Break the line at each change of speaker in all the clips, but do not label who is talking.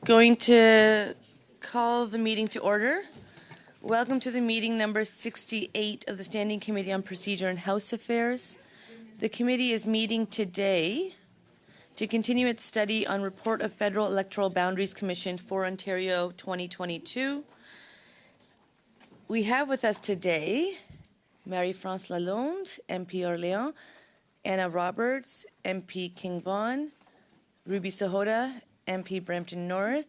Going to call the meeting to order. Welcome to the meeting number 68 of the Standing Committee on Procedure and House Affairs. The committee is meeting today to continue its study on Report of Federal Electoral Boundaries Commission for Ontario 2022. We have with us today Marie-France Lalonde, MP Orléans, Anna Roberts, MP King Vaughan, Ruby Sahota, MP Brampton North,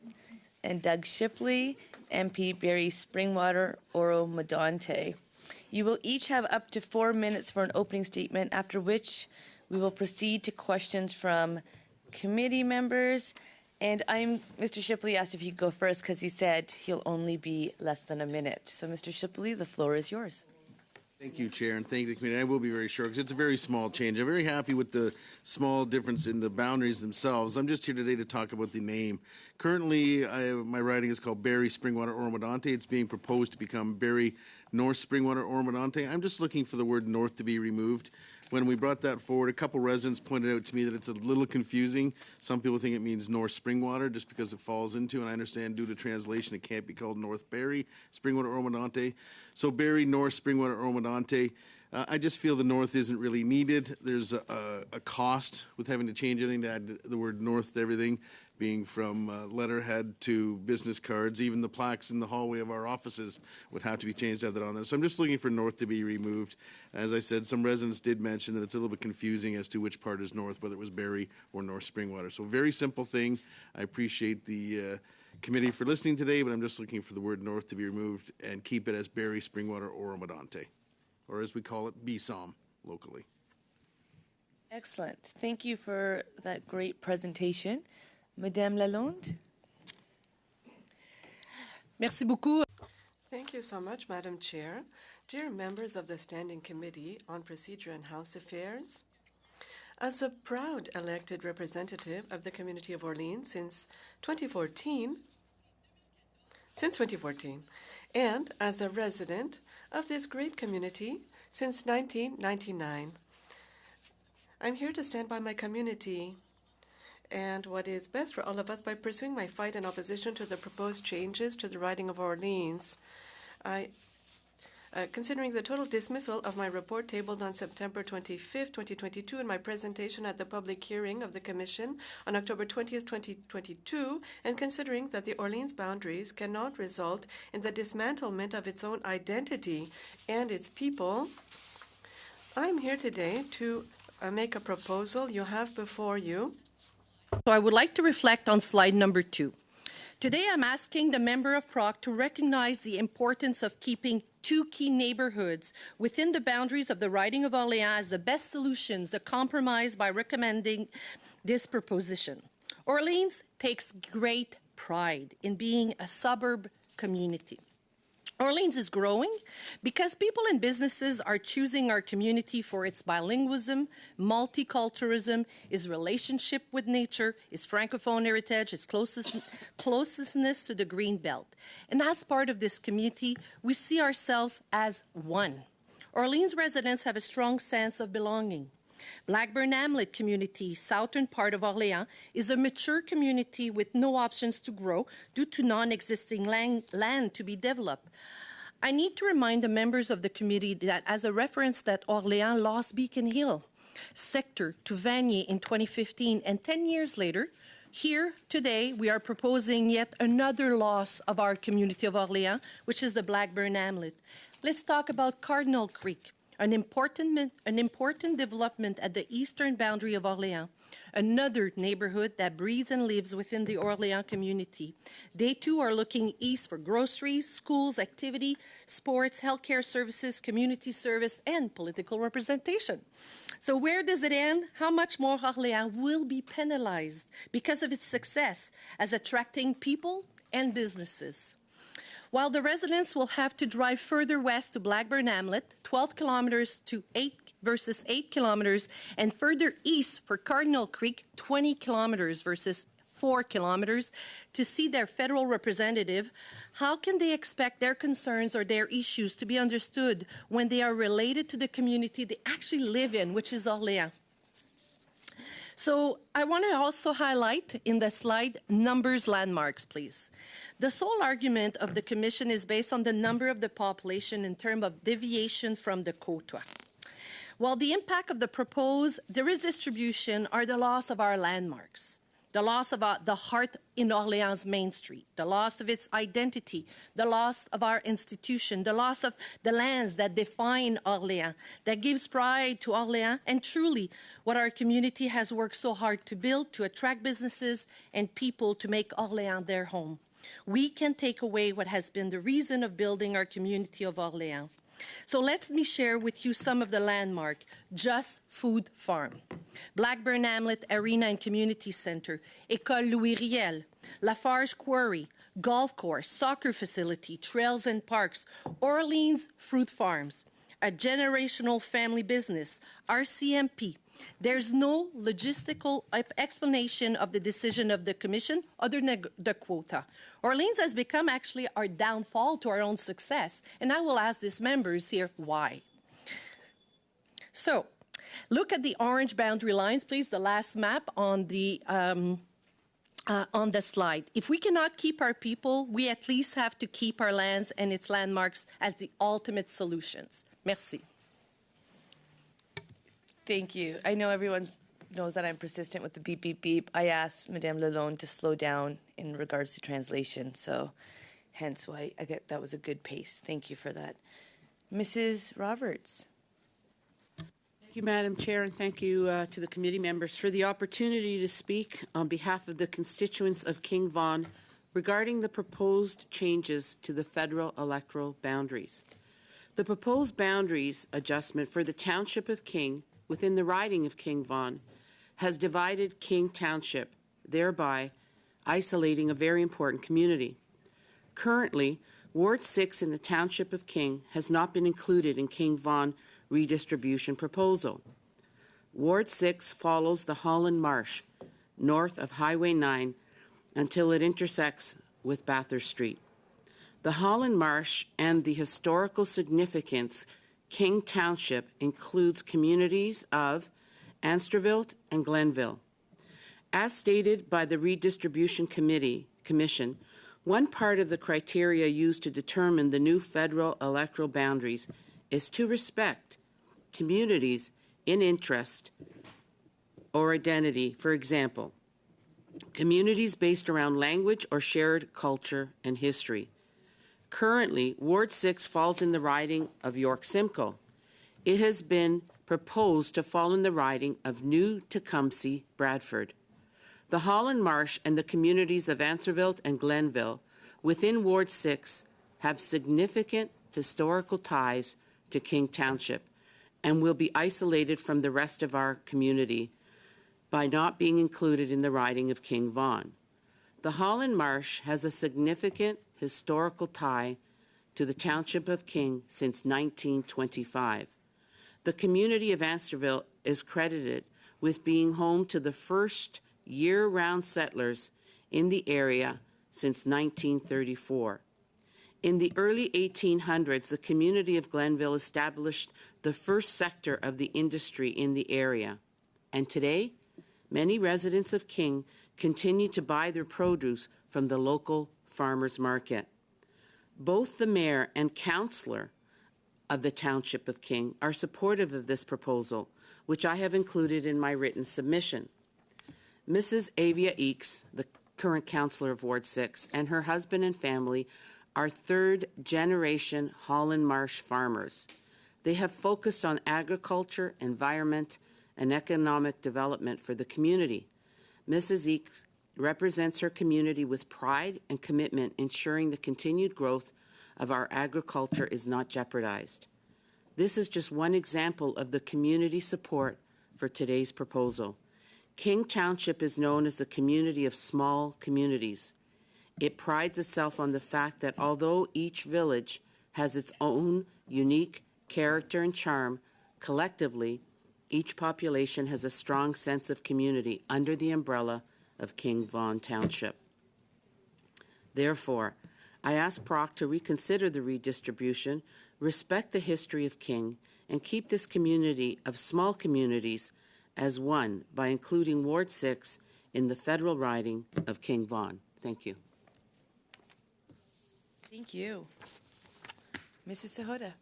and Doug Shipley, MP Barrie Springwater Oro-Medonte. You will each have up to 4 minutes for an opening statement, after which we will proceed to questions from committee members. And Mr. Shipley asked if he'd go first because he said he'll only be less than a minute. So, Mr. Shipley, the floor is yours.
Thank you, Chair, and thank the committee. I will be very short because it's a very small change. I'm very happy with the small difference in the boundaries themselves. I'm just here today to talk about the name. Currently, my riding is called Barrie Springwater Oro-Medonte. It's being proposed to become Barrie North Springwater Oro-Medonte. I'm just looking for the word north to be removed. When we brought that forward, a couple residents pointed out to me that it's a little confusing. Some people think it means North Springwater just because it falls into, and I understand due to translation it can't be called North Barrie Springwater Oro-Medonte. So Barrie North Springwater Oro-Medonte. I just feel the north isn't really needed. There's a cost with having to change anything to add the word north to everything, being from letterhead to business cards. Even the plaques in the hallway of our offices would have to be changed to have that on there. So I'm just looking for north to be removed. As I said, some residents did mention that it's a little bit confusing as to which part is north, whether it was Barrie or North Springwater. So very simple thing. I appreciate the committee for listening today, but I'm just looking for the word north to be removed and keep it as Barrie Springwater Oro-Medonte, or as we call it, BSOM locally.
Excellent. Thank you for that great presentation. Madame Lalonde.
Merci beaucoup.
Thank you so much, Madam Chair. Dear members of the Standing Committee on Procedure and House Affairs, as a proud elected representative of the community of Orleans since 2014, and as a resident of this great community since 1999, I'm here to stand by my community and what is best for all of us by pursuing my fight in opposition to the proposed changes to the riding of Orleans. Considering the total dismissal of my report tabled on September 25th, 2022, and my presentation at the public hearing of the Commission on October 20th, 2022, and considering that the Orleans boundaries cannot result in the dismantlement of its own identity and its people, I'm here today to make a proposal you have before you.
So I would like to reflect on slide number 2. Today I'm asking the member of PROC to recognize the importance of keeping 2 key neighborhoods within the boundaries of the riding of Orléans as the best solutions, the compromise by recommending this proposition. Orleans takes great pride in being a suburb community. Orleans is growing because people and businesses are choosing our community for its bilingualism, multiculturalism, its relationship with nature, its francophone heritage, its closeness to the Green Belt. And as part of this community, we see ourselves as one. Orleans residents have a strong sense of belonging. Blackburn Hamlet community, southern part of Orléans, is a mature community with no options to grow due to non-existing land to be developed. I need to remind the members of the committee that as a reference that Orléans lost Beacon Hill sector to Vanier in 2015, and 10 years later, here today we are proposing yet another loss of our community of Orléans, which is the Blackburn Hamlet. Let's talk about Cardinal Creek. An important development at the eastern boundary of Orléans. another neighborhood that breathes and lives within the Orléans community. They too are looking east for groceries, schools, activity, sports, healthcare services, community service, and political representation. So where does it end? How much more Orléans will be penalized because of its success as attracting people and businesses? While the residents will have to drive further west to Blackburn Hamlet, 12 kilometers to 8 versus 8 kilometers, and further east for Cardinal Creek, 20 kilometers versus 4 kilometers, to see their federal representative, how can they expect their concerns or their issues to be understood when they are related to the community they actually live in, which is Orléans? So I want to also highlight in the slide numbers landmarks, please. The sole argument of the Commission is based on the number of the population in terms of deviation from the quota. While the impact of the proposed redistribution are the loss of our landmarks, the loss of the heart in Orléans Main Street, the loss of its identity, the loss of our institution, the loss of the lands that define Orléans, that gives pride to Orléans, and truly what our community has worked so hard to build, to attract businesses and people to make Orléans their home. We can take away what has been the reason of building our community of Orléans. So let me share with you some of the landmark. Just Food Farm, Blackburn Hamlet Arena and Community Center, École Louis Riel, Lafarge Quarry, Golf Course, Soccer Facility, Trails and Parks, Orleans Fruit Farms, a generational family business, RCMP. There's no logistical explanation of the decision of the Commission other than the quota. Orleans has become actually our downfall to our own success, and I will ask these members here why. So, look at the orange boundary lines, please, the last map on the slide. If we cannot keep our people, we at least have to keep our lands and its landmarks as the ultimate solutions. Merci.
Thank you. I know everyone knows that I'm persistent with the beep, beep, beep. I asked Madame Lalonde to slow down in regards to translation, so hence why I thought that was a good pace. Thank you for that. Mrs. Roberts.
Thank you, Madam Chair, and thank you to the committee members for the opportunity to speak on behalf of the constituents of King Vaughan regarding the proposed changes to the federal electoral boundaries. The proposed boundaries adjustment for the Township of King within the riding of King Vaughan has divided King Township, thereby isolating a very important community. Currently, Ward 6 in the Township of King has not been included in King Vaughan redistribution proposal. Ward 6 follows the Holland Marsh, north of Highway 9, until it intersects with Bathurst Street. The Holland Marsh and the historical significance King Township includes communities of Ansterville and Glenville. As stated by the Redistribution Commission, one part of the criteria used to determine the new federal electoral boundaries is to respect communities in interest or identity. For example, communities based around language or shared culture and history. Currently, Ward 6 falls in the riding of York-Simcoe. It has been proposed to fall in the riding of New Tecumseh, Bradford. The Holland Marsh and the communities of Ansterville and Glenville within Ward 6 have significant historical ties to King Township and will be isolated from the rest of our community by not being included in the riding of King Vaughan. The Holland Marsh has a significant historical tie to the Township of King since 1925. The community of Ansterville is credited with being home to the first year-round settlers in the area since 1934. In the early 1800s, the community of Glenville established the first sector of the industry in the area. And today, many residents of King continue to buy their produce from the local farmers market. Both the mayor and councillor of the Township of King are supportive of this proposal, which I have included in my written submission. Mrs. Avia Eakes, the current councillor of Ward 6, and her husband and family are third-generation Holland Marsh farmers. They have focused on agriculture, environment, and economic development for the community. Mrs. Eakes represents her community with pride and commitment, ensuring the continued growth of our agriculture is not jeopardized. This is just one example of the community support for today's proposal. King Township is known as the community of small communities. It prides itself on the fact that although each village has its own unique character and charm, collectively, each population has a strong sense of community under the umbrella of King Vaughan Township. Therefore, I ask Proc to reconsider the redistribution, respect the history of King, and keep this community of small communities as one by including Ward 6 in the federal riding of King Vaughan. Thank you.
Thank you. Mrs. Sahota.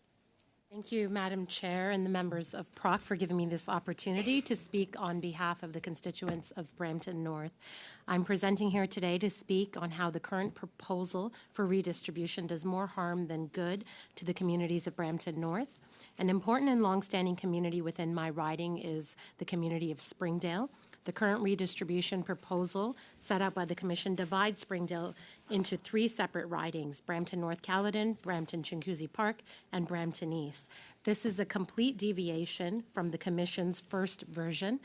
Thank you, Madam Chair, and the members of PROC for giving me this opportunity to speak on behalf of the constituents of Brampton North. I'm presenting here today to speak on how the current proposal for redistribution does more harm than good to the communities of Brampton North. An important and longstanding community within my riding is the community of Springdale. The current redistribution proposal set out by the Commission divides Springdale into 3 separate ridings: Brampton North Caledon, Brampton Chinguacousy Park, and Brampton East. This is a complete deviation from the Commission's first version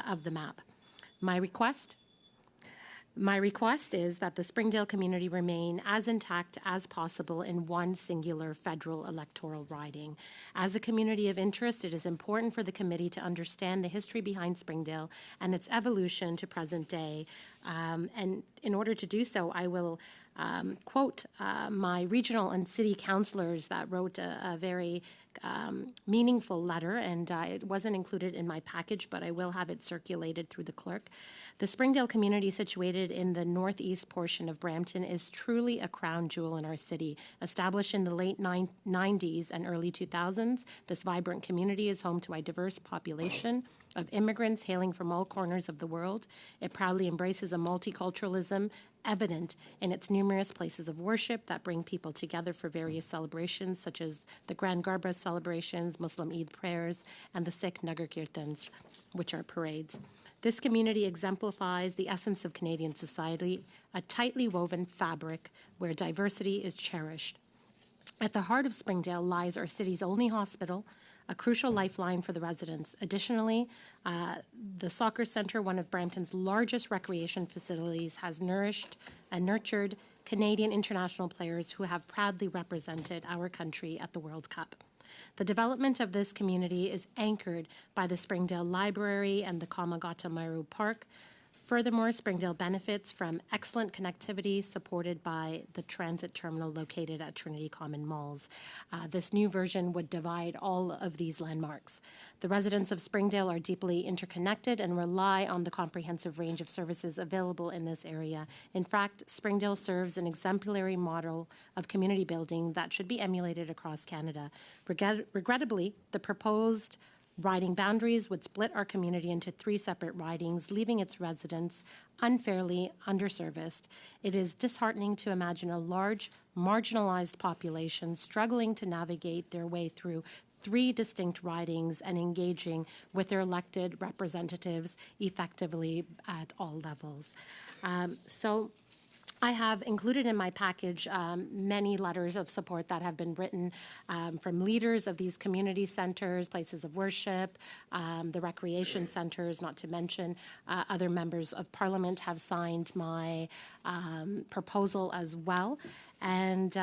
of the map. My request is that the Springdale community remain as intact as possible in one singular federal electoral riding. As a community of interest, it is important for the committee to understand the history behind Springdale and its evolution to present day. And in order to do so, I will quote my regional and city councilors that wrote a very meaningful letter, and it wasn't included in my package, but I will have it circulated through the clerk. The Springdale community, situated in the northeast portion of Brampton, is truly a crown jewel in our city. Established in the late 90s and early 2000s, this vibrant community is home to a diverse population of immigrants hailing from all corners of the world. It proudly embraces a multiculturalism evident in its numerous places of worship that bring people together for various celebrations, such as the Grand Garbra celebrations, Muslim Eid prayers, and the Sikh Nagar Kirtans, which are parades. This community exemplifies the essence of Canadian society, a tightly woven fabric where diversity is cherished. At the heart of Springdale lies our city's only hospital, a crucial lifeline for the residents. Additionally, the soccer center, one of Brampton's largest recreation facilities, has nourished and nurtured Canadian international players who have proudly represented our country at the World Cup. The development of this community is anchored by the Springdale Library and the Kamagata Maru Park. Furthermore, Springdale benefits from excellent connectivity supported by the transit terminal located at Trinity Common Malls. This new version would divide all of these landmarks. The residents of Springdale are deeply interconnected and rely on the comprehensive range of services available in this area. In fact, Springdale serves an exemplary model of community building that should be emulated across Canada. Regrettably, the proposed riding boundaries would split our community into 3 separate ridings, leaving its residents unfairly underserviced. It is disheartening to imagine a large, marginalized population struggling to navigate their way through 3 distinct ridings and engaging with their elected representatives effectively at all levels. So I have included in my package many letters of support that have been written from leaders of these community centers, places of worship, the recreation centers, not to mention other members of Parliament have signed my proposal as well. And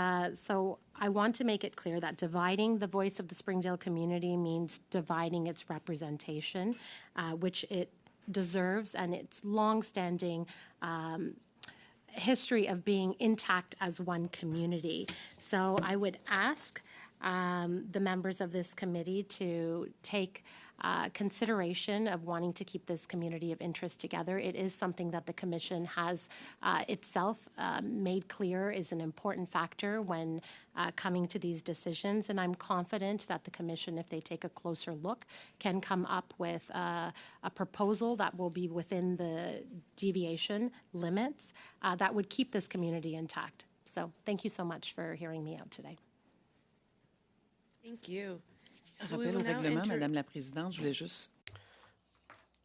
so I want to make it clear that dividing the voice of the Springdale community means dividing its representation, which it deserves, and its longstanding history of being intact as one community. So I would ask the members of this committee to take consideration of wanting to keep this community of interest together. It is something that the Commission has itself made clear is an important factor when coming to these decisions, and I'm confident that the Commission, if they take a closer look, can come up with a proposal that will be within the deviation limits that would keep this community intact. So thank you so much for hearing me out today.
Thank you.
Rappel au règlement, Madame la Présidente, je voulais juste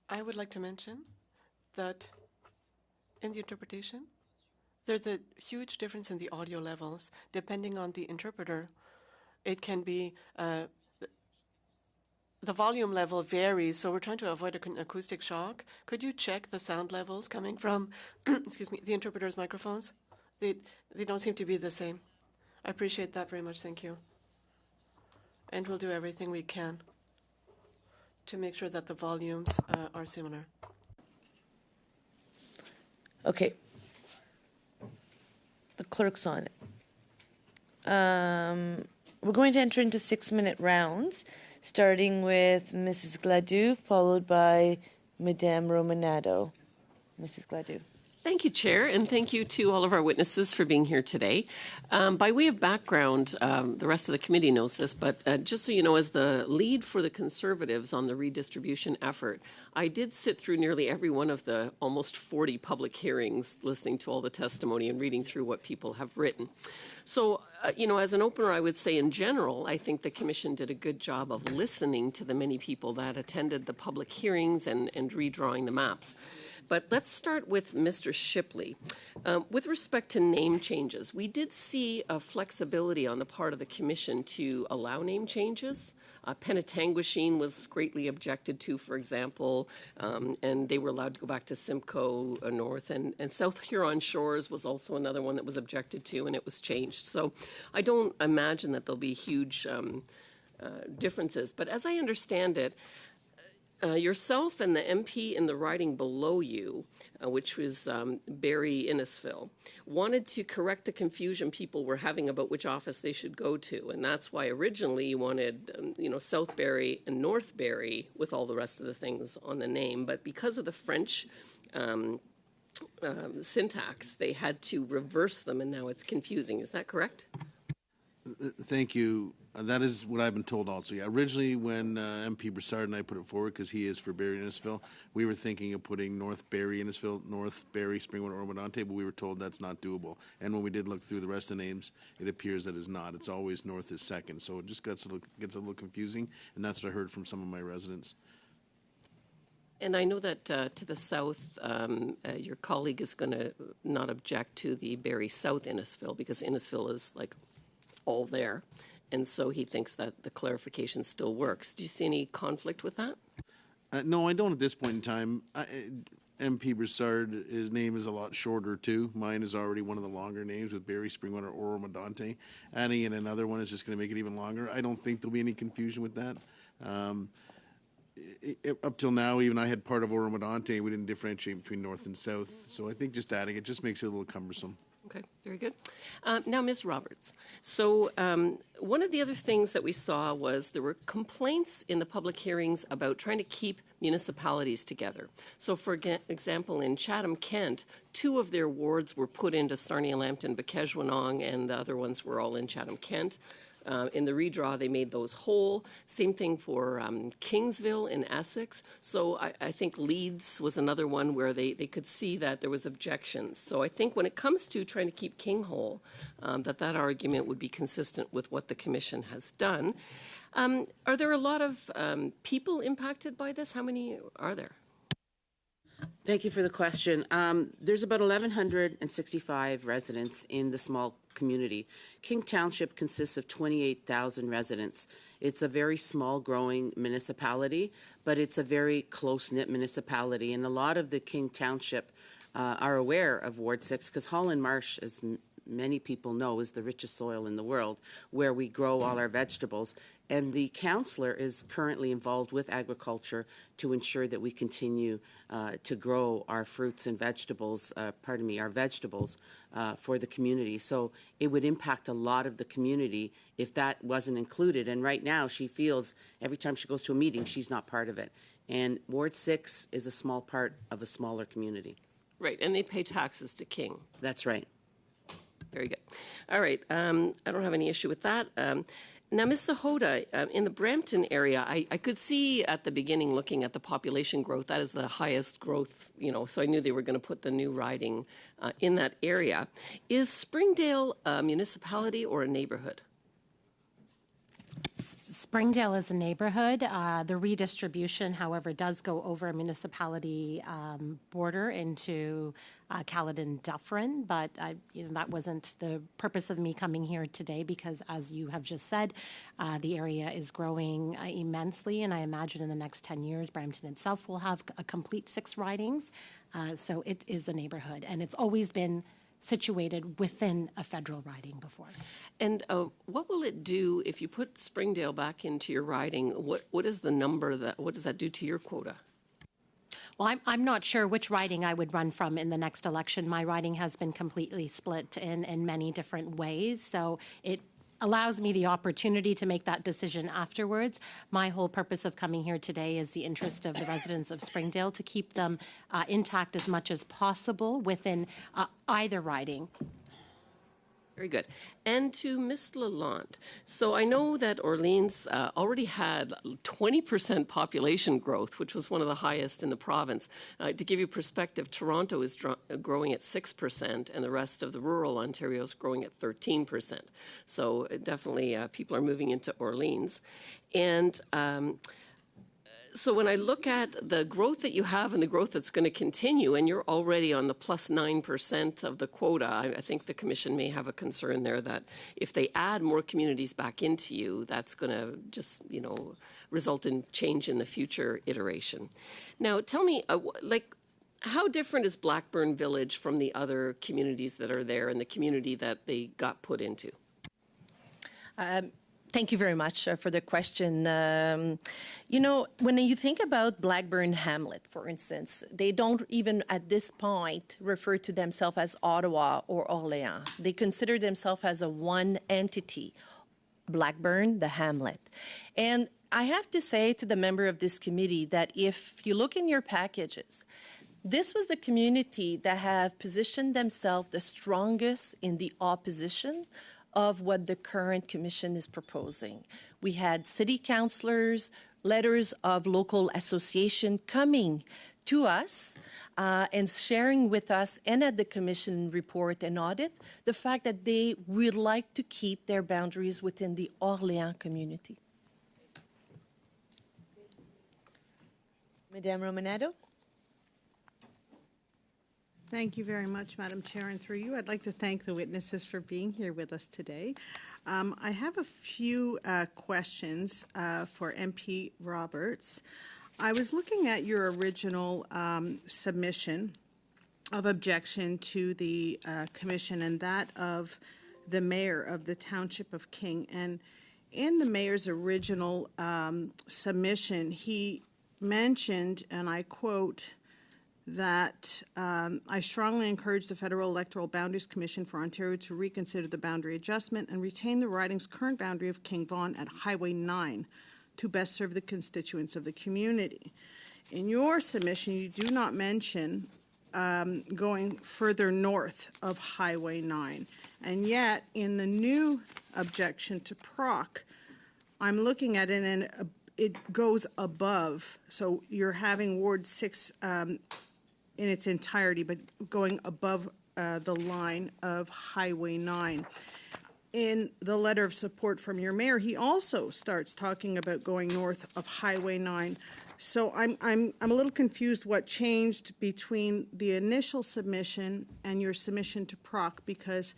I would like to mention that in the interpretation, there's a huge difference in the audio levels depending on the interpreter. It can be the volume level varies, so we're trying to avoid an acoustic shock. Could you check the sound levels coming from, excuse me, the interpreter's microphones? They don't seem to be the same. I appreciate that very much. Thank you. And we'll do everything we can to make sure that the volumes are similar.
Okay. The clerk's on it. We're going to enter into 6-minute rounds, starting with Mrs. Gladue, followed by Madame Romanado. Mrs. Gladue.
Thank you, Chair, and thank you to all of our witnesses for being here today. By way of background, the rest of the committee knows this, but just so you know, as the lead for the Conservatives on the redistribution effort, I did sit through nearly every one of the almost 40 public hearings, listening to all the testimony and reading through what people have written. So, as an opener, I would say in general, I think the Commission did a good job of listening to the many people that attended the public hearings and redrawing the maps. But let's start with Mr. Shipley. With respect to name changes, we did see a flexibility on the part of the Commission to allow name changes. Penetanguishene was greatly objected to, for example, and they were allowed to go back to Simcoe North. And South Huron Shores was also another one that was objected to, and it was changed. So I don't imagine that there'll be huge differences. But as I understand it, yourself and the MP in the riding below you, which was Barrie Innisfil, wanted to correct the confusion people were having about which office they should go to. And that's why originally you wanted, South Barrie and North Barrie with all the rest of the things on the name. But because of the French syntax, they had to reverse them, and now it's confusing. Is that correct?
Thank you. That is what I've been told also. Yeah, originally when MP Broussard and I put it forward, because he is for Barrie Innisfil, we were thinking of putting North Barrie Innisfil, North Barrie Springwood Oromodante, but we were told that's not doable. And when we did look through the rest of the names, it appears that it's not. It's always North is second. So it just gets a little confusing, and that's what I heard from some of my residents.
And I know that to the south, your colleague is going to not object to the Barrie South Innisfil, because Innisfil is like all there. And so he thinks that the clarification still works. Do you see any conflict with that?
No, I don't at this point in time. MP Broussard, his name is a lot shorter too. Mine is already one of the longer names with Barrie Springwood or Oromodante. Adding in another one is just going to make it even longer. I don't think there'll be any confusion with that. Up till now, even I had part of Oromodante. We didn't differentiate between north and south. So I think just adding it just makes it a little cumbersome.
Okay, very good. Now, Ms. Roberts. So one of the other things that we saw was there were complaints in the public hearings about trying to keep municipalities together. So, for example, in Chatham-Kent, 2 of their wards were put into Sarnia-Lambton, Bikeshwanong, and the other ones were all in Chatham-Kent. In the redraw, they made those whole. Same thing for Kingsville in Essex. So I think Leeds was another one where they could see that there was objections. So I think when it comes to trying to keep King whole, that argument would be consistent with what the Commission has done. Are there a lot of people impacted by this? How many are there?
Thank you for the question. There's about 1,165 residents in the small community. King Township consists of 28,000 residents. It's a very small growing municipality, but it's a very close-knit municipality. And a lot of the King Township are aware of Ward 6 because Holland Marsh, as many people know, is the richest soil in the world where we grow all our vegetables. And the councillor is currently involved with agriculture to ensure that we continue to grow our fruits and vegetables, our vegetables for the community. So it would impact a lot of the community if that wasn't included. And right now she feels every time she goes to a meeting, she's not part of it. And Ward 6 is a small part of a smaller community.
Right, and they pay taxes to King.
That's right.
Very good. All right, I don't have any issue with that. Now, Ms. Sahota, in the Brampton area, I could see at the beginning, looking at the population growth, that is the highest growth, so I knew they were going to put the new riding in that area. Is Springdale a municipality or a neighborhood?
Springdale is a neighborhood. The redistribution, however, does go over a municipality border into Caledon Dufferin, but that wasn't the purpose of me coming here today because, as you have just said, the area is growing immensely, and I imagine in the next 10 years, Brampton itself will have a complete 6 ridings. So it is a neighborhood, and it's always been situated within a federal riding before.
And what will it do if you put Springdale back into your riding? What is the number what does that do to your quota?
Well, I'm not sure which riding I would run from in the next election. My riding has been completely split in many different ways, so it allows me the opportunity to make that decision afterwards. My whole purpose of coming here today is the interest of the residents of Springdale, to keep them intact as much as possible within either riding.
Very good. And to Ms. Lalonde, so I know that Orleans already had 20% population growth, which was one of the highest in the province. To give you perspective, Toronto is growing at 6%, and the rest of the rural Ontario is growing at 13%. So definitely people are moving into Orleans. And so when I look at the growth that you have and the growth that's going to continue, and you're already on the plus 9% of the quota, I think the Commission may have a concern there that if they add more communities back into you, that's going to just, result in change in the future iteration. Now, tell me, how different is Blackburn Village from the other communities that are there and the community that they got put into?
Thank you very much for the question. When you think about Blackburn Hamlet, for instance, they don't even at this point refer to themselves as Ottawa or Orléans. They consider themselves as a one entity, Blackburn, the Hamlet. And I have to say to the member of this committee that if you look in your packages, this was the community that have positioned themselves the strongest in the opposition of what the current commission is proposing. We had city councillors, letters of local association coming to us and sharing with us and at the commission report and audit the fact that they would like to keep their boundaries within the Orléans community.
Madame Romanado?
Thank you very much, Madam Chair, and through you, I'd like to thank the witnesses for being here with us today. I have a few questions for MP Roberts. I was looking at your original submission of objection to the commission and that of the mayor of the Township of King. And in the mayor's original submission, he mentioned, and I quote, that I strongly encourage the Federal Electoral Boundaries Commission for Ontario to reconsider the boundary adjustment and retain the riding's current boundary of King Vaughan at Highway 9 to best serve the constituents of the community. In your submission, you do not mention going further north of Highway 9. And yet, in the new objection to PROC, I'm looking at it and it goes above. So you're having Ward 6 in its entirety, but going above the line of Highway 9. In the letter of support from your mayor, he also starts talking about going north of Highway 9. So I'm a little confused what changed between the initial submission and your submission to PROC, because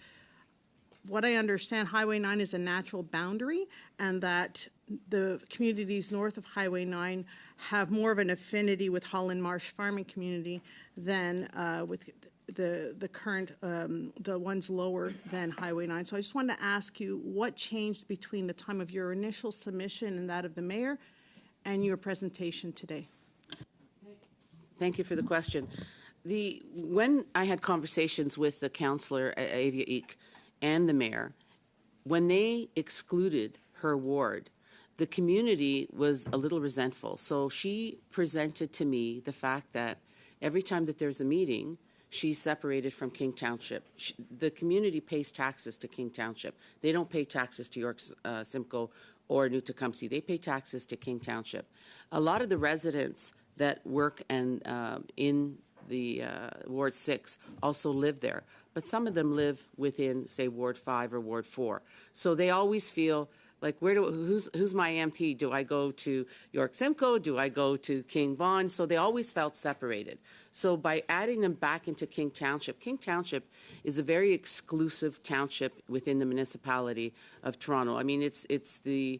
what I understand, Highway 9 is a natural boundary, and that the communities north of Highway 9 have more of an affinity with Holland Marsh farming community than with the current, the ones lower than Highway 9. So I just wanted to ask you what changed between the time of your initial submission and that of the mayor and your presentation today.
Thank you for the question. When I had conversations with the councillor, Avia Eek, and the mayor, when they excluded her ward, the community was a little resentful. So she presented to me the fact that every time that there's a meeting, she's separated from King Township. The community pays taxes to King Township. They don't pay taxes to York, Simcoe, or New Tecumseh. They pay taxes to King Township. A lot of the residents that work and in the Ward 6 also live there, but some of them live within, say, Ward 5 or Ward 4. So they always feel Like, who's my MP? Do I go to York Simcoe? Do I go to King Vaughan? So they always felt separated. So by adding them back into King Township is a very exclusive township within the municipality of Toronto. I mean, it's a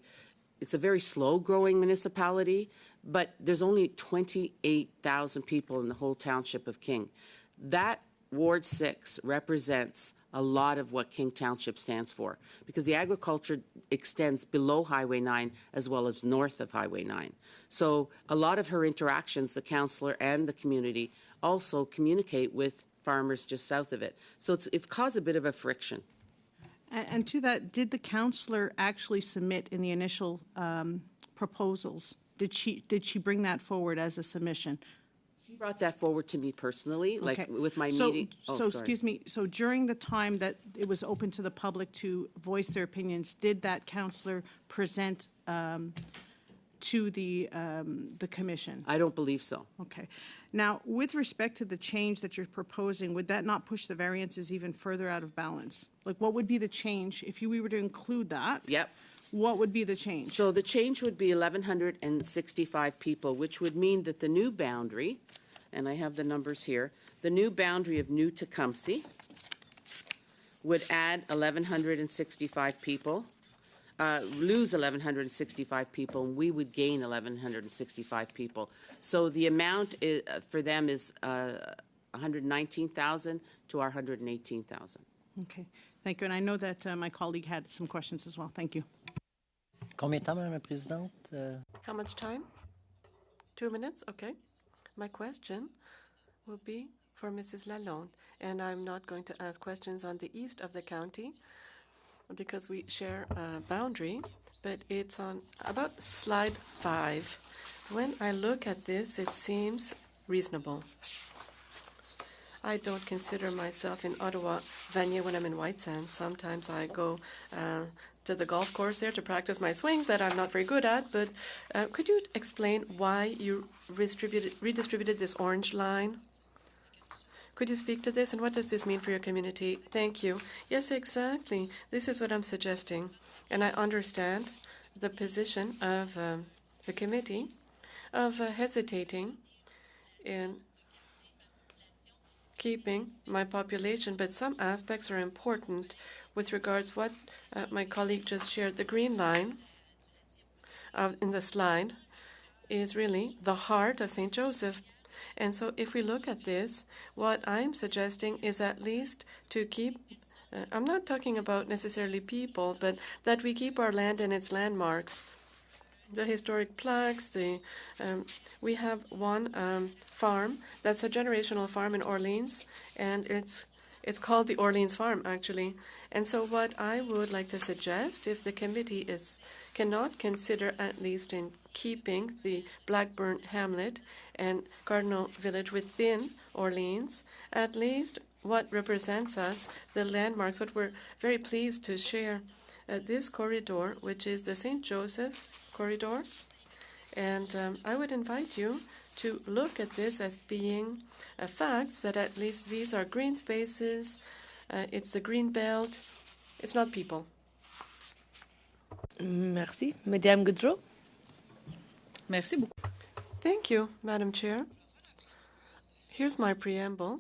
very slow-growing municipality, but there's only 28,000 people in the whole township of King. That Ward 6 represents a lot of what King Township stands for, because the agriculture extends below Highway 9 as well as north of Highway 9. So a lot of her interactions, the councillor and the community, also communicate with farmers just south of it. So it's caused a bit of a friction.
And to that, did the councillor actually submit in the initial proposals? Did she bring that forward as a submission?
She brought that forward to me personally, like
Okay.
with my
So-
meeting. Oh,
So,
sorry.
excuse me, so during the time that it was open to the public to voice their opinions, did that councillor present to the commission?
I don't believe so.
Okay. Now, with respect to the change that you're proposing, would that not push the variances even further out of balance? Like, what would be the change if we were to include that?
Yep.
What would be the change?
So the change would be 1,165 people, which would mean that the new boundary, and I have the numbers here, the new boundary of New Tecumseh would add 1,165 people, lose 1,165 people, and we would gain 1,165 people. So the amount for them is 119,000 to our 118,000.
Okay, thank you. And I know that my colleague had some questions as well. Thank you.
Combien de temps, Madame la Présidente?
How much time? 2 minutes? Okay. My question will be for Mrs. Lalonde, and I'm not going to ask questions on the east of the county because we share a boundary, but it's on about slide 5. When I look at this, it seems reasonable. I don't consider myself in Ottawa Vanier when I'm in White Sands. Sometimes I go to the golf course there to practice my swing that I'm not very good at, but could you explain why you redistributed this orange line? Could you speak to this, and what does this mean for your community? Thank you. Yes, exactly. This is what I'm suggesting, and I understand the position of the committee of hesitating in keeping my population, but some aspects are important with regards what my colleague just shared. The green line in the slide is really the heart of St. Joseph. And so if we look at this, what I'm suggesting is at least to keep, I'm not talking about necessarily people, but that we keep our land and its landmarks. The historic plaques, we have one farm that's a generational farm in Orleans, and it's called the Orleans Farm, actually. And so what I would like to suggest, if the committee cannot consider at least in keeping the Blackburn Hamlet and Cardinal Village within Orleans, at least what represents us, the landmarks, what we're very pleased to share, this corridor, which is the St. Joseph corridor. And I would invite you to look at this as being facts, that at least these are green spaces, it's the green belt, it's not people.
Merci. Madame Goudreau.
Merci beaucoup.
Thank you, Madam Chair. Here's my preamble.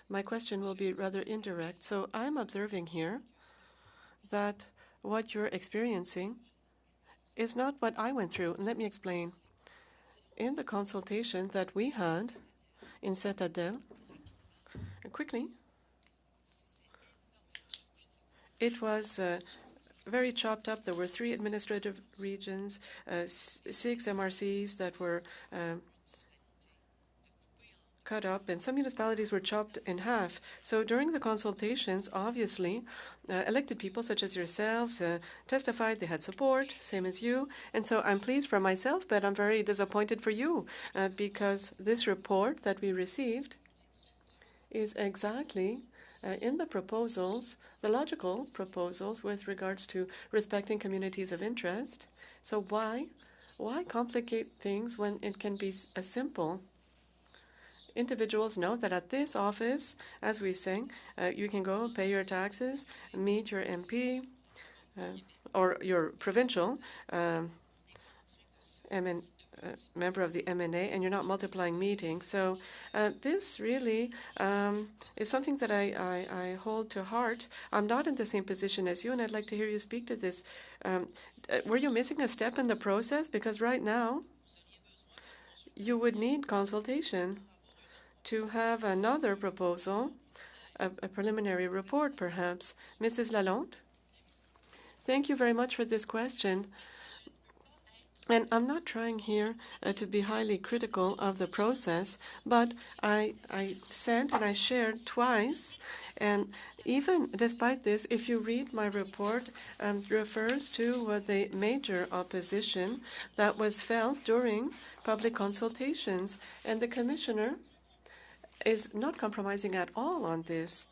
My question will be rather indirect. So I'm observing here that what you're experiencing is not what I went through. And let me explain. In the consultation that we had in Citadel, quickly, it was very chopped up. There were 3 administrative regions, 6 MRCs that were cut up, and some municipalities were chopped in half. So during the consultations, obviously, elected people such as yourselves testified they had support, same as you. And so I'm pleased for myself, but I'm very disappointed for you because this report that we received is exactly in the proposals, the logical proposals with regards to respecting communities of interest. So why complicate things when it can be as simple? Individuals know that at this office, as we sing, you can go pay your taxes, meet your MP, or your provincial member of the MNA, and you're not multiplying meetings. So this really is something that I hold to heart. I'm not in the same position as you, and I'd like to hear you speak to this. Were you missing a step in the process? Because right now, you would need consultation to have another proposal, a preliminary report, perhaps. Mrs. Lalonde? Thank you very much for this question. And I'm not trying here to be highly critical of the process, but I sent and I shared twice. And even despite this, if you read my report, refers to the major opposition that was felt during public consultations. And the commissioner is not compromising at all on this.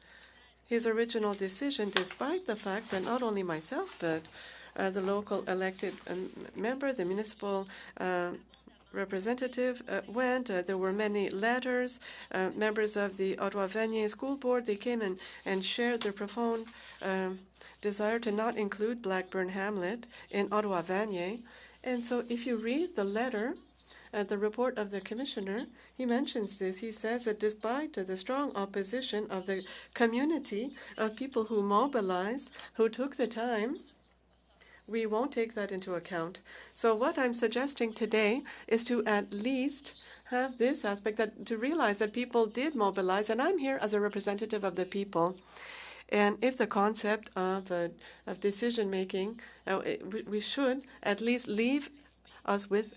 His original decision, despite the fact that not only myself, but the local elected member, the municipal representative went. There were many letters. Members of the Ottawa-Vanier School Board, they came in and shared their profound desire to not include Blackburn Hamlet in Ottawa-Vanier. And so if you read the letter, the report of the commissioner, he mentions this. He says that despite the strong opposition of the community of people who mobilized, who took the time, we won't take that into account. So what I'm suggesting today is to at least have this aspect, that to realize that people did mobilize, and I'm here as a representative of the people. And if the concept of decision-making, we should at least leave us with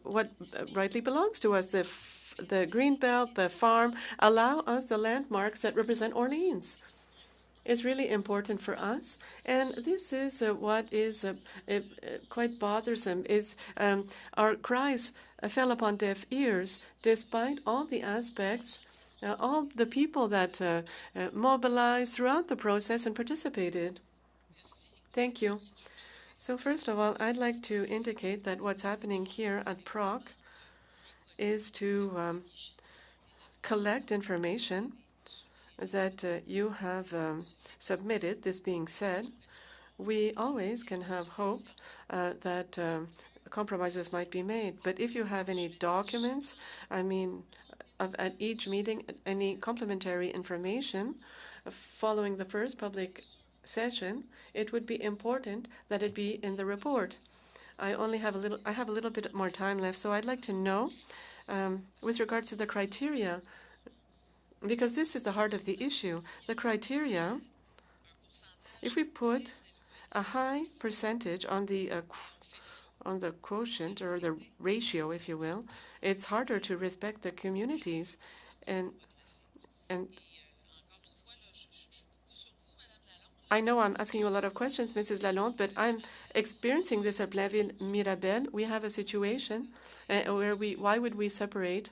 what rightly belongs to us, the green belt, the farm, allow us the landmarks that represent Orleans. Is really important for us, and this is what is quite bothersome. Is our cries fell upon deaf ears, despite all the aspects, all the people that mobilized throughout the process and participated. Thank you. So first of all, I'd like to indicate that what's happening here at PROC is to collect information that you have submitted. This being said, we always can have hope that compromises might be made. But if you have any documents, at each meeting, any complementary information following the first public session, it would be important that it be in the report. I have a little bit more time left, so I'd like to know, with regard to the criteria, because this is the heart of the issue. The criteria, if we put a high percentage on the quotient, or the ratio, if you will, it's harder to respect the communities. And I know I'm asking you a lot of questions, Mrs. Lalonde, but I'm experiencing this at Blainville Mirabel. We have a situation where why would we separate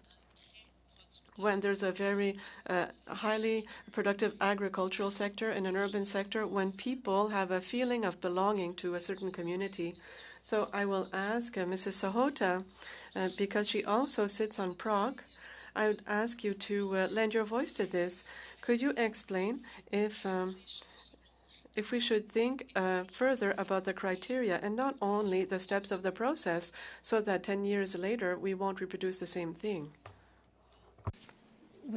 when there's a very highly productive agricultural sector and an urban sector, when people have a feeling of belonging to a certain community. So I will ask Mrs. Sahota, because she also sits on PROC, I would ask you to lend your voice to this. Could you explain if we should think further about the criteria and not only the steps of the process, so that 10 years later we won't reproduce the same thing?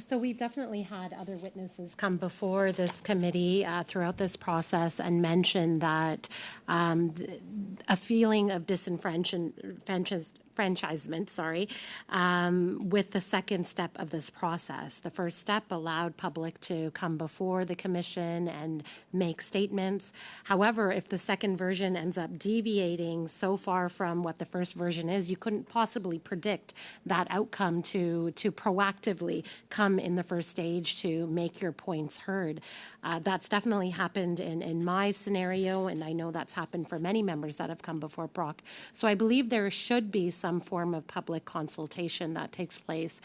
So we've definitely had other witnesses come before this committee throughout this process and mention that a feeling of disenfranchisement, with the second step of this process. The first step allowed public to come before the commission and make statements. However, if the second version ends up deviating so far from what the first version is, you couldn't possibly predict that outcome to proactively come in the first stage to make your points heard. That's definitely happened in my scenario, and I know that's happened for many members that have come before PROC. So I believe there should be some form of public consultation that takes place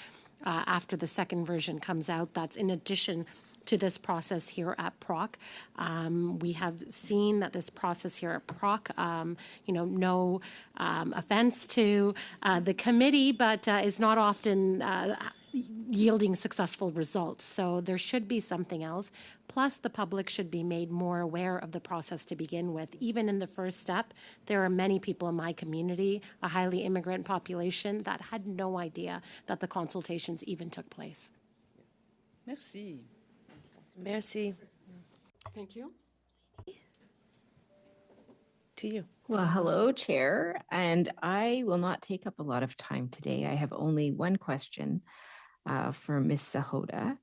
after the second version comes out. That's in addition to this process here at PROC. We have seen that this process here at PROC, no offense to the committee, but is not often yielding successful results. So there should be something else. Plus, the public should be made more aware of the process to begin with. Even in the first step, there are many people in my community, a highly immigrant population, that had no idea that the consultations even took place.
Merci.
Merci.
Thank you.
To you.
Well, hello, Chair, and I will not take up a lot of time today. I have only one question for Ms. Sahota.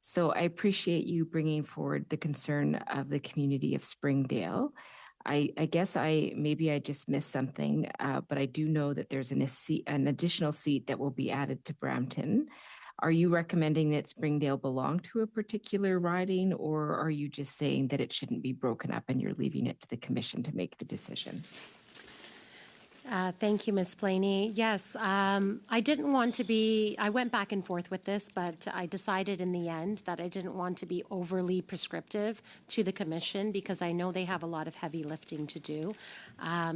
So I appreciate you bringing forward the concern of the community of Springdale. I guess maybe I just missed something, but I do know that there's an additional seat that will be added to Brampton. Are you recommending that Springdale belong to a particular riding, or are you just saying that it shouldn't be broken up and you're leaving it to the commission to make the decision?
Thank you, Ms. Planey. Yes, I didn't want to be, I went back and forth with this, but I decided in the end that I didn't want to be overly prescriptive to the commission because I know they have a lot of heavy lifting to do.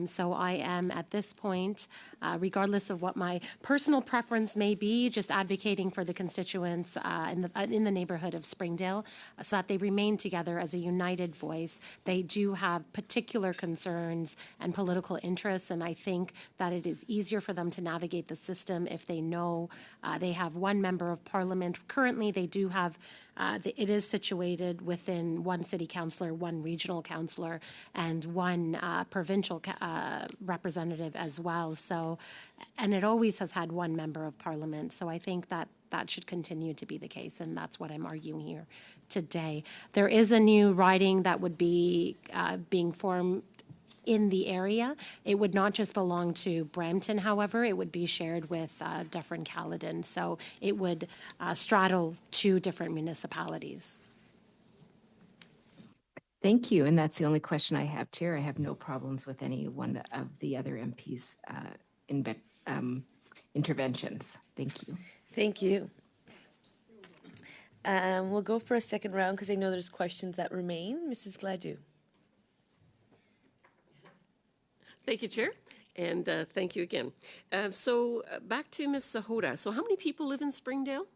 So I am at this point, regardless of what my personal preference may be, just advocating for the constituents in the neighborhood of Springdale so that they remain together as a united voice. They do have particular concerns and political interests, and I think that it is easier for them to navigate the system if they know they have one member of parliament. Currently, they do have, it is situated within one city councillor, one regional councillor, and one provincial representative as well. So, and it always has had one member of parliament. So I think that that should continue to be the case, and that's what I'm arguing here today. There is a new riding that would be being formed in the area. It would not just belong to Brampton, however, it would be shared with Dufferin-Caledon. So it would straddle two different municipalities.
Thank you. And that's the only question I have, Chair. I have no problems with any one of the other MPs' interventions. Thank you.
Thank you. We'll go for a second round because I know there's questions that remain. Mrs. Gladue.
Thank you, Chair, and thank you again. So back to Ms. Sahota. So how many people live in Springdale?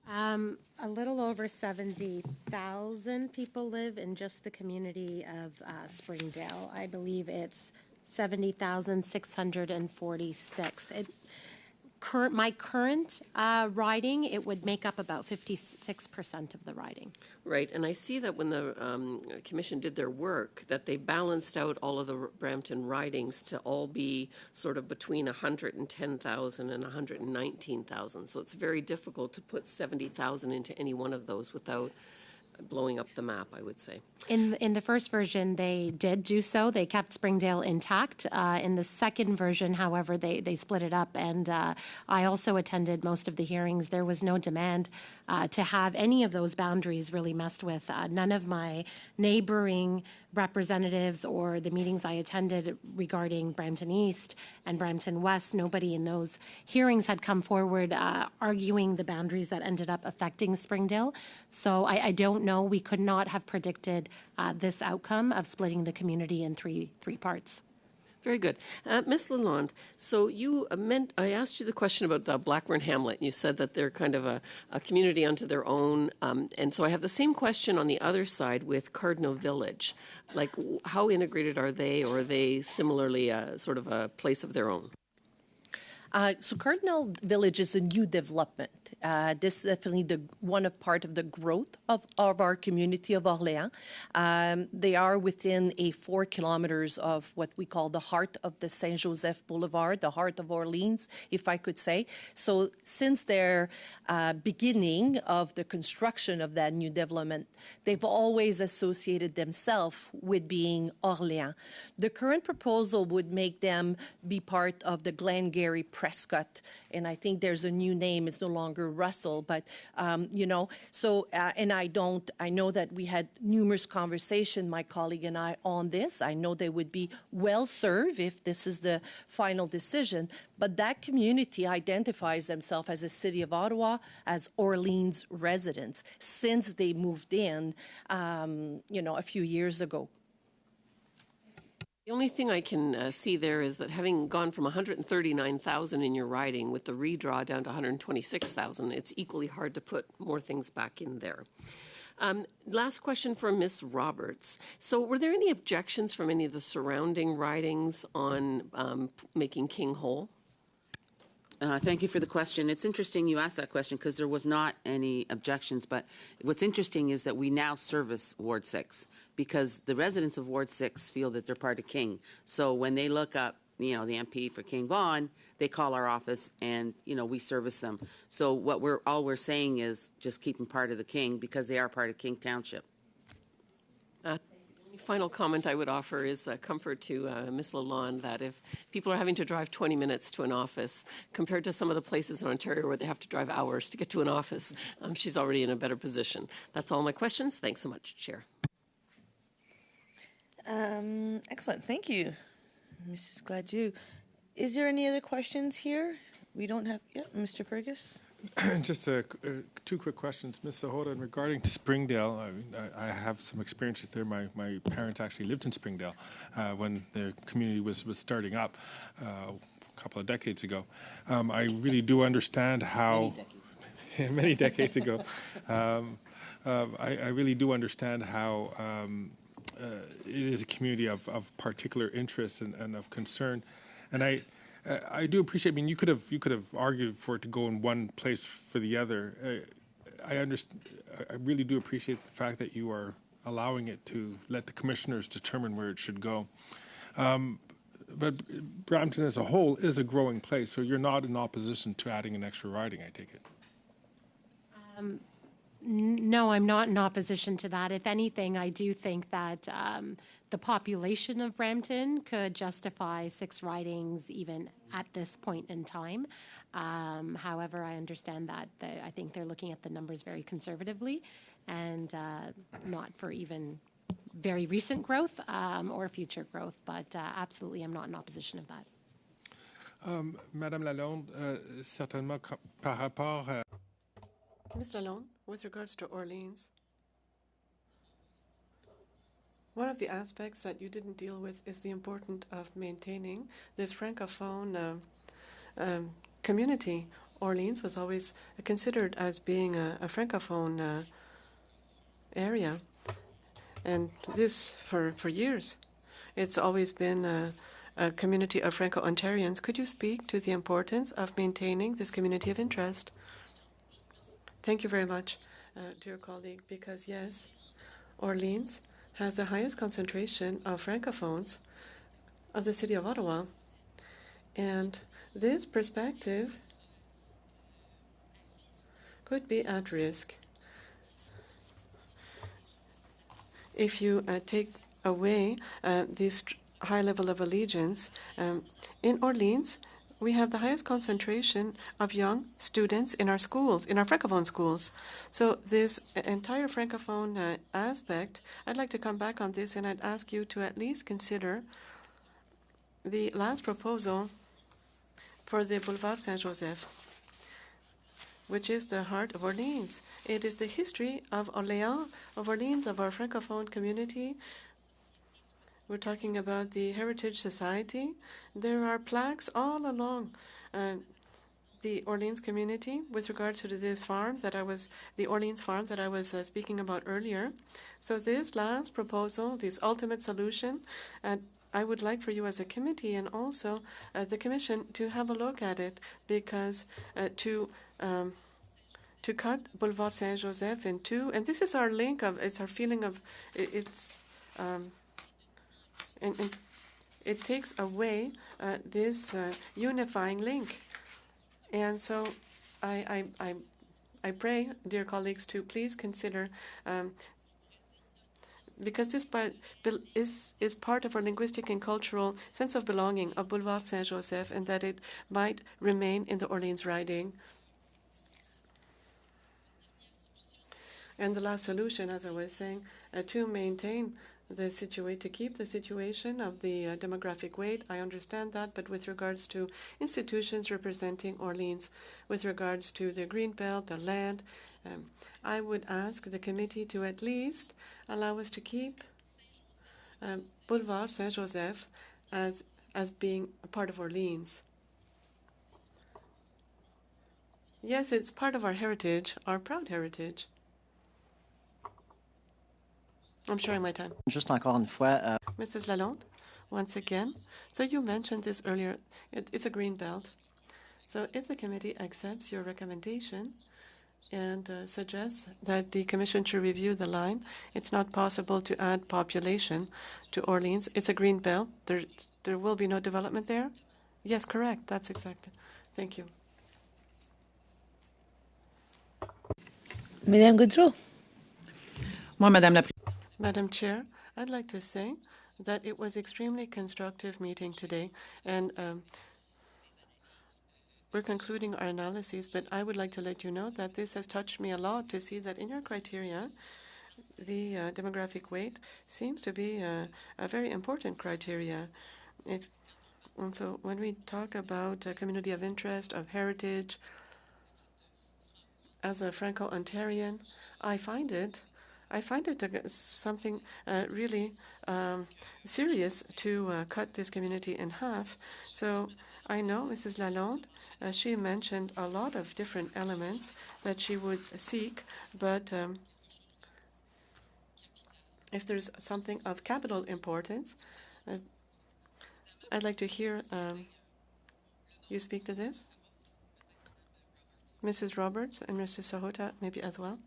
A little over 70,000 people live in just the community of Springdale. I believe it's 70,646. My current riding, it would make up about 56% of the riding.
Right, and I see that when the commission did their work, that they balanced out all of the Brampton ridings to all be sort of between 110,000 and 119,000. So it's very difficult to put 70,000 into any one of those without blowing up the map, I would say.
In the first version, they did do so. They kept Springdale intact. In the second version, however, they split it up. And I also attended most of the hearings. There was no demand to have any of those boundaries really messed with. None of my neighboring representatives or the meetings I attended regarding Brampton East and Brampton West, nobody in those hearings had come forward arguing the boundaries that ended up affecting Springdale. So I don't know. We could not have predicted this outcome of splitting the community in three parts.
Very good. Ms. Lalonde, so I asked you the question about Blackburn Hamlet, and you said that they're kind of a community unto their own. And so I have the same question on the other side with Cardinal Village. Like, how integrated are they, or are they similarly sort of a place of their own?
So Cardinal Village is a new development. This is definitely part of the growth of our community of Orléans. They are within 4 kilometers of what we call the heart of the Saint-Joseph Boulevard, the heart of Orleans, if I could say. So since their beginning of the construction of that new development, they've always associated themselves with being Orléans. The current proposal would make them be part of the Glengarry Prescott, and I think there's a new name. It's no longer Russell, but So, and I know that we had numerous conversations, my colleague and I, on this. I know they would be well served if this is the final decision. But that community identifies themselves as a city of Ottawa, as Orleans residents since they moved in, a few years ago.
The only thing I can see there is that having gone from 139,000 in your riding with the redraw down to 126,000, it's equally hard to put more things back in there. Last question from Ms. Roberts. So were there any objections from any of the surrounding ridings on making King whole?
Thank you for the question. It's interesting you asked that question because there was not any objections, but what's interesting is that we now service Ward 6 because the residents of Ward 6 feel that they're part of King. So when they look up, the MP for King Vaughan, they call our office and, we service them. So all we're saying is just keep them part of the King because they are part of King Township.
Final comment I would offer is comfort to Ms. Lalonde that if people are having to drive 20 minutes to an office compared to some of the places in Ontario where they have to drive hours to get to an office, she's already in a better position. That's all my questions. Thanks so much, Chair.
Excellent. Thank you, Mrs. Gladue. Is there any other questions here? We don't have, Mr. Fergus?
Just two quick questions. Ms. Sahota, regarding to Springdale, I have some experience there. My parents actually lived in Springdale when the community was starting up a couple of decades ago. I really do understand how... Many decades ago. I really do understand how it is a community of particular interest and of concern. And I do appreciate. You could have argued for it to go in one place for the other. I understand. I really do appreciate the fact that you are allowing it to let the commissioners determine where it should go. But Brampton as a whole is a growing place, so you're not in opposition to adding an extra riding, I take it.
No, I'm not in opposition to that. If anything, I do think that the population of Brampton could justify 6 ridings even at this point in time. However, I understand that I think they're looking at the numbers very conservatively and not for even very recent growth or future growth. But absolutely, I'm not in opposition of that.
Madame Lalonde, certainement par rapport à...
Ms. Lalonde, with regards to Orleans, one of the aspects that you didn't deal with is the importance of maintaining this francophone community. Orleans was always considered as being a francophone area, and this for years. It's always been a community of Franco-Ontarians. Could you speak to the importance of maintaining this community of interest? Thank you very much, dear colleague, because yes, Orleans has the highest concentration of francophones of the city of Ottawa. And this perspective could be at risk if you take away this high level of allegiance. In Orleans, we have the highest concentration of young students in our schools, in our Francophone schools. So this entire Francophone aspect, I'd like to come back on this, and I'd ask you to at least consider the last proposal for the Boulevard Saint-Joseph, which is the heart of Orleans. It is the history of Orléans, of Orleans, of our Francophone community. We're talking about the Heritage Society. There are plaques all along the Orleans community with regard to this farm that the Orleans farm that I was speaking about earlier. So this last proposal, this ultimate solution, I would like for you as a committee and also the Commission to have a look at it, because to cut Boulevard Saint-Joseph in two, and this is our link of, it's our feeling of, it's, and it takes away this unifying link. And so I pray, dear colleagues, to please consider, because this is part of our linguistic and cultural sense of belonging of Boulevard Saint-Joseph, and that it might remain in the Orleans riding. And the last solution, as I was saying, to maintain the situation, to keep the situation of the demographic weight, I understand that, but with regards to institutions representing Orleans, with regards to the green belt, the land, I would ask the committee to at least allow us to keep Boulevard Saint-Joseph as being a part of Orleans. Yes, it's part of our heritage, our proud heritage. I'm sharing my time.
Juste encore une fois,
Mrs. Lalonde, once again. So you mentioned this earlier. It's a green belt. So if the committee accepts your recommendation and suggests that the commission should review the line, it's not possible to add population to Orleans. It's a green belt. There will be no development there? Yes, correct. That's exactly. Thank you.
Madame Goudreau.
Madam Chair, I'd like to say that it was extremely constructive meeting today, and we're concluding our analyses, but I would like to let you know that this has touched me a lot to see that in your criteria, the demographic weight seems to be a very important criteria. And so when we talk about a community of interest, of heritage, as a Franco-Ontarian, I find it something really serious to cut this community in half. So I know Mrs. Lalonde, she mentioned a lot of different elements that she would seek, but if there's something of capital importance, I'd like to hear you speak to this. Mrs. Roberts and Mr. Sahota maybe as well.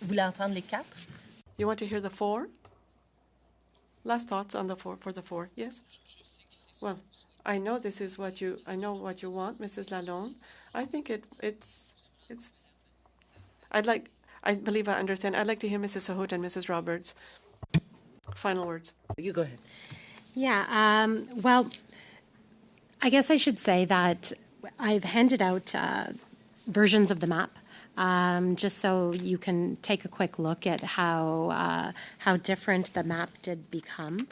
Vous voulez entendre les quatre?
You want to hear the four? Last thoughts on the four, for the four, yes? Well, I know this is what you want, Mrs. Lalonde. I think it's I believe I understand. I'd like to hear Mrs. Sahota and Mrs. Roberts. Final words.
You go ahead.
Yeah, well, I guess I should say that I've handed out versions of the map just so you can take a quick look at how different the map did become.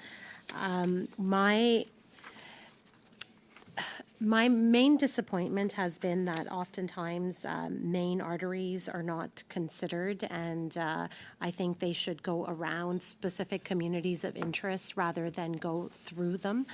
My main disappointment has been that oftentimes main arteries are not considered, and I think they should go around specific communities of interest rather than go through them.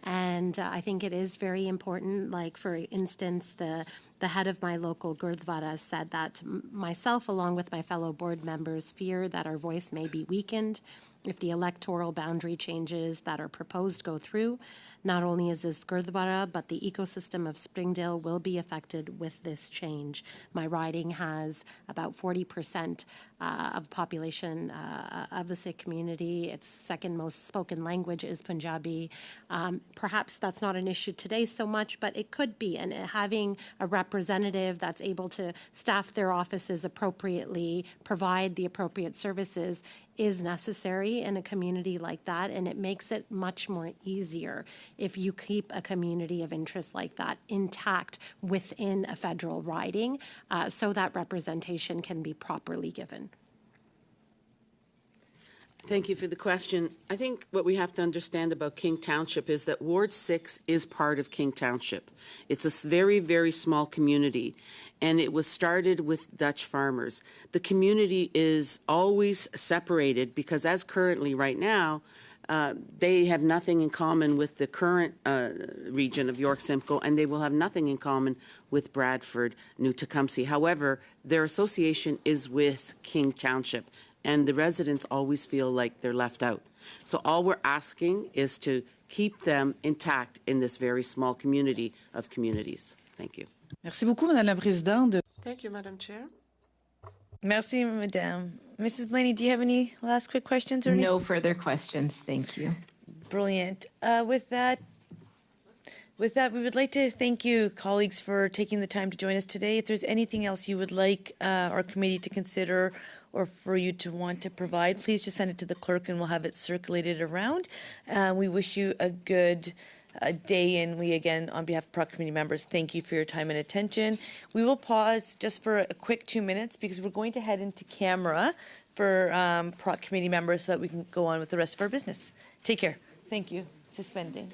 And I think it is very important, like, for instance, the head of my local Gurdwara said that myself, along with my fellow board members, fear that our voice may be weakened if the electoral boundary changes that are proposed go through. Not only is this Gurdwara, but the ecosystem of Springdale will be affected with this change. My riding has about 40% of population of the Sikh community. Its second most spoken language is Punjabi. Perhaps that's not an issue today so much, but it could be. And having a representative that's able to staff their offices appropriately, provide the appropriate services, is necessary in a community like that, and it makes it much more easier if you keep a community of interest like that intact within a federal riding, so that representation can be properly given.
Thank you for the question. I think what we have to understand about King Township is that Ward 6 is part of King Township. It's a very, very small community, and it was started with Dutch farmers. The community is always separated because, as currently right now, they have nothing in common with the current region of York Simcoe, and they will have nothing in common with Bradford, New Tecumseh. However, their association is with King Township, and the residents always feel like they're left out. So all we're asking is to keep them intact in this very small community of communities. Thank you.
Merci beaucoup, Madame la Présidente.
Thank you, Madam Chair.
Merci, Madame. Mrs. Blaney, do you have any last quick questions? Or
No further questions. Thank you.
Brilliant. With that, we would like to thank you, colleagues, for taking the time to join us today. If there's anything else you would like our committee to consider or for you to want to provide, please just send it to the clerk and we'll have it circulated around. We wish you a good day, and we, again, on behalf of PROC committee members, thank you for your time and attention. We will pause just for a quick 2 minutes because we're going to head into camera for PROC committee members so that we can go on with the rest of our business. Take care. Thank you. Suspending.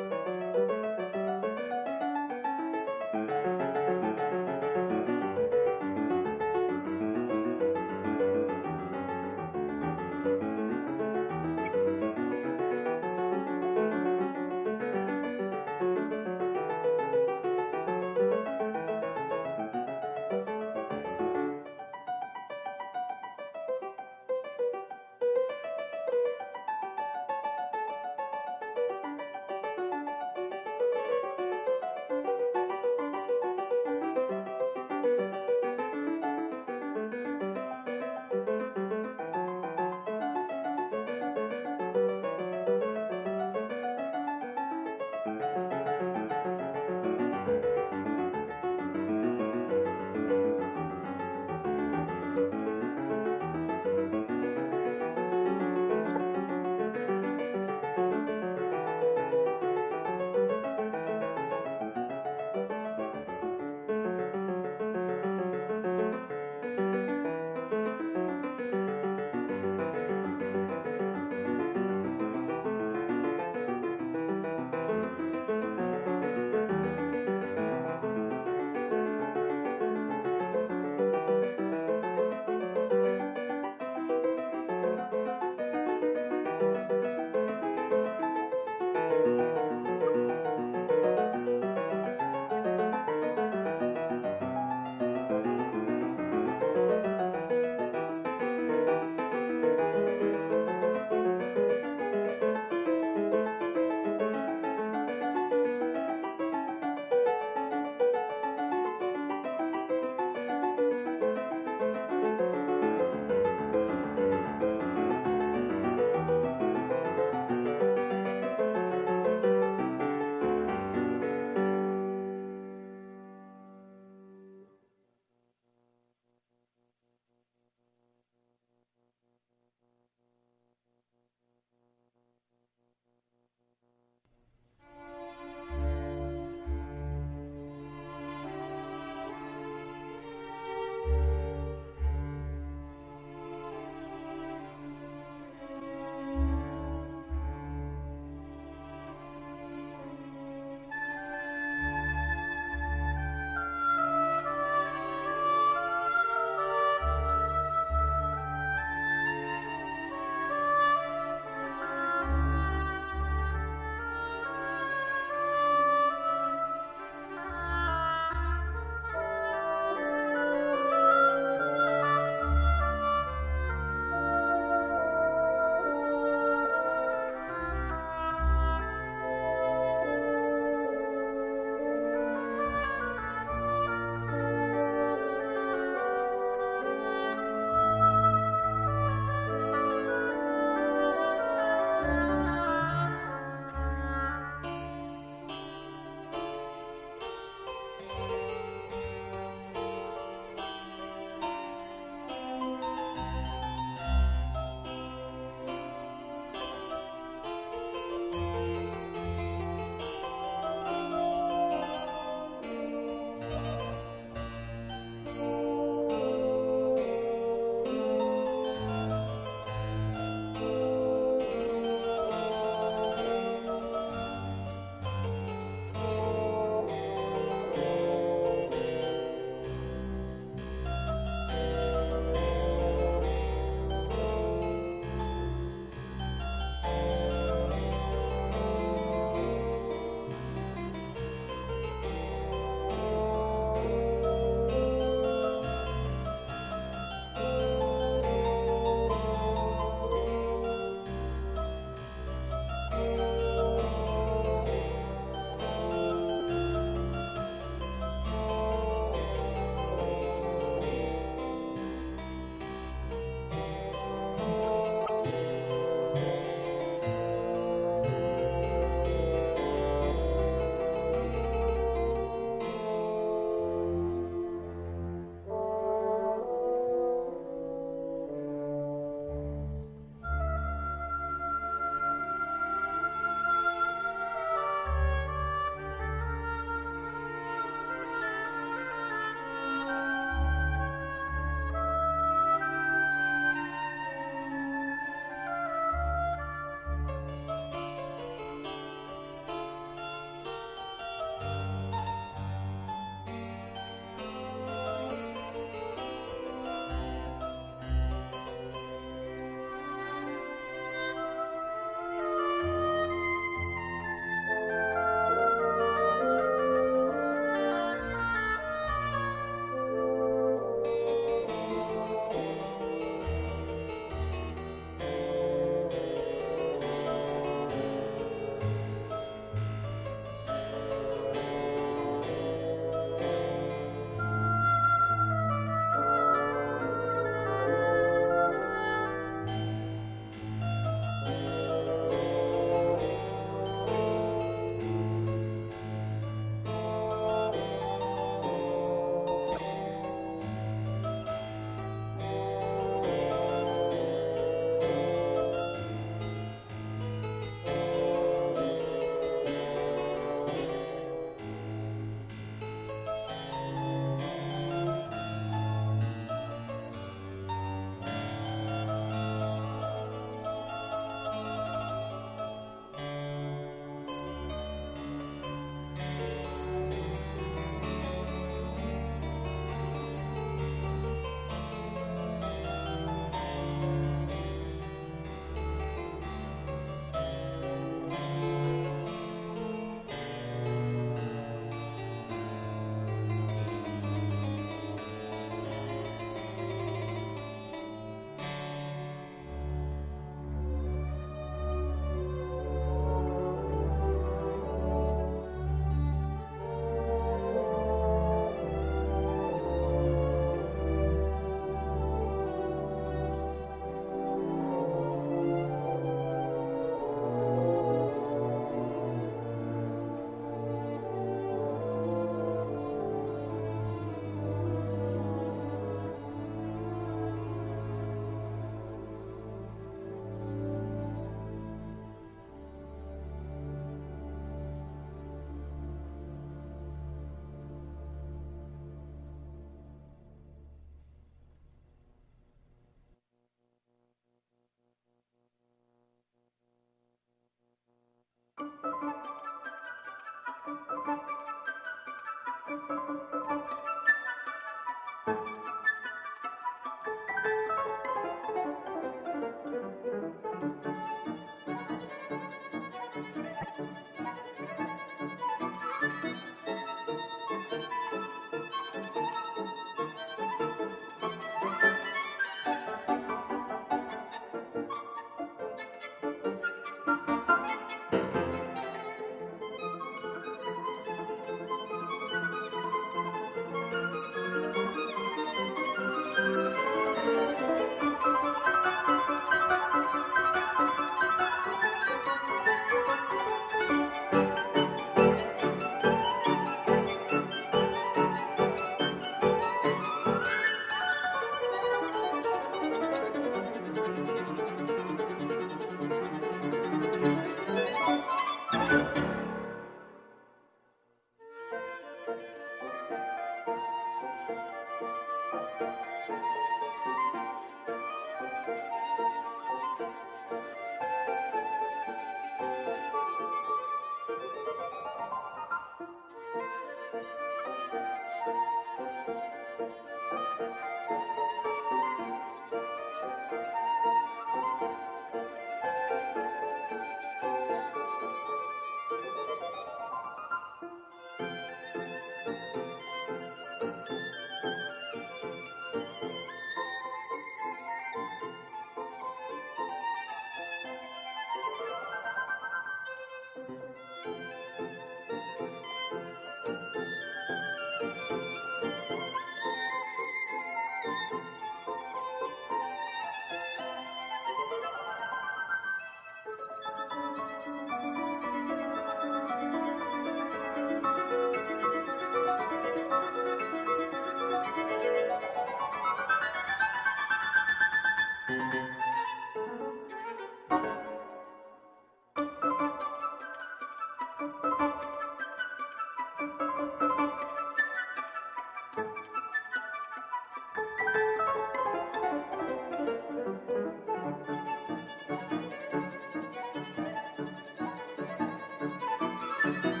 you.